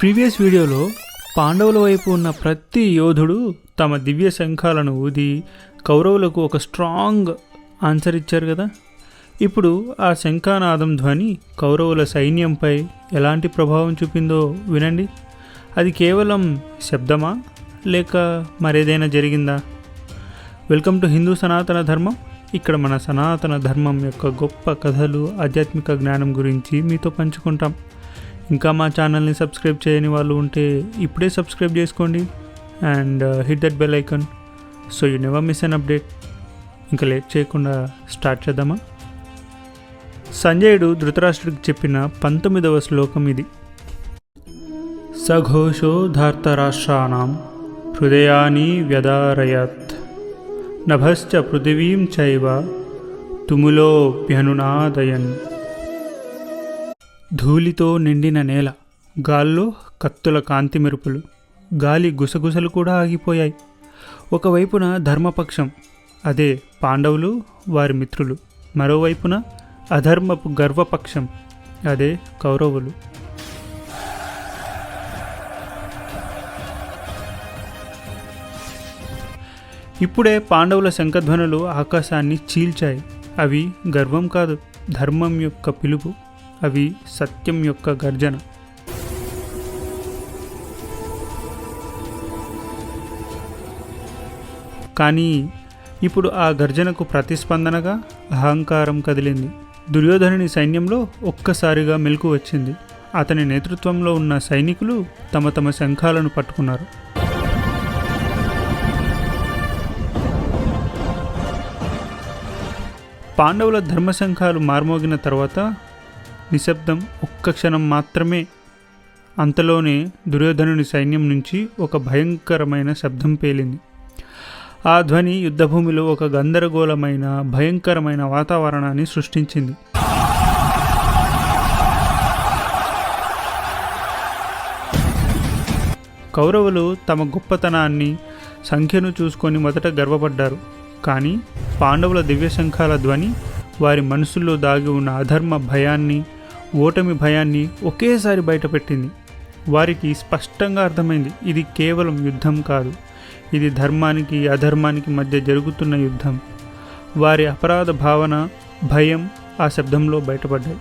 Previous వీడియోలో పాండవుల వైపు ఉన్న ప్రతి యోధుడు తమ దివ్య శంఖాలను ఊది కౌరవులకు ఒక స్ట్రాంగ్ ఆన్సర్ ఇచ్చారు కదా. ఇప్పుడు ఆ శంఖానాదం ధ్వని కౌరవుల సైన్యంపై ఎలాంటి ప్రభావం చూపిందో వినండి. అది కేవలం శబ్దమా లేక మరేదైనా జరిగిందా? వెల్కమ్ టు హిందూ సనాతన ధర్మం. ఇక్కడ మన సనాతన ధర్మం యొక్క గొప్ప కథలు, ఆధ్యాత్మిక జ్ఞానం గురించి మీతో పంచుకుంటాం. ఇంకా మా ఛానల్ని సబ్స్క్రైబ్ చేయని వాళ్ళు ఉంటే ఇప్పుడే సబ్స్క్రైబ్ చేసుకోండి and hit that bell icon so you never miss an update. ఇంకా లేట్ చేయకుండా స్టార్ట్ చేద్దామా? సంజయుడు ధృతరాష్ట్రుడికి చెప్పిన 19వ శ్లోకం ఇది. సఘోషో ధార్తరాష్ట్రాణం హృదయాని వ్యదారయత్ నభశ్చ పృథివీం చైవ తుములోప్యనునాదయన్. ధూళితో నిండిన నేల, గాల్లో కత్తుల కాంతి మెరుపులు, గాలి గుసగుసలు కూడా ఆగిపోయాయి. ఒకవైపున ధర్మపక్షం, అదే పాండవులు వారి మిత్రులు. మరోవైపున అధర్మపు గర్వపక్షం, అదే కౌరవులు. ఇప్పుడే పాండవుల శంఖధ్వనులు ఆకాశాన్ని చీల్చాయి. అవి గర్వం కాదు, ధర్మం యొక్క పిలుపు. అవి సత్యం యొక్క గర్జన. కానీ ఇప్పుడు ఆ గర్జనకు ప్రతిస్పందనగా అహంకారం కదిలింది. దుర్యోధనుని సైన్యంలో ఒక్కసారిగా మెలకు వచ్చింది. అతని నేతృత్వంలో ఉన్న సైనికులు తమ తమ శంఖాలను పట్టుకున్నారు. పాండవుల ధర్మశంఖాలు మార్మోగిన తర్వాత నిశ్శబ్దం ఒక్క క్షణం మాత్రమే. అంతలోనే దుర్యోధనుని సైన్యం నుంచి ఒక భయంకరమైన శబ్దం పేలింది. ఆ ధ్వని యుద్ధభూమిలో ఒక గందరగోళమైన భయంకరమైన వాతావరణాన్ని సృష్టించింది. కౌరవులు తమ గొప్పతనాన్ని, సంఖ్యను చూసుకొని మొదట గర్వపడ్డారు. కానీ పాండవుల దివ్యశంఖాల ధ్వని వారి మనసుల్లో దాగి ఉన్న అధర్మ భయాన్ని, ఓటమి భయాన్ని ఒకేసారి బయటపెట్టింది. వారికి స్పష్టంగా అర్థమైంది, ఇది కేవలం యుద్ధం కాదు, ఇది ధర్మానికి అధర్మానికి మధ్య జరుగుతున్న యుద్ధం. వారి అపరాధ భావన, భయం ఆ శబ్దంలో బయటపడ్డాయి.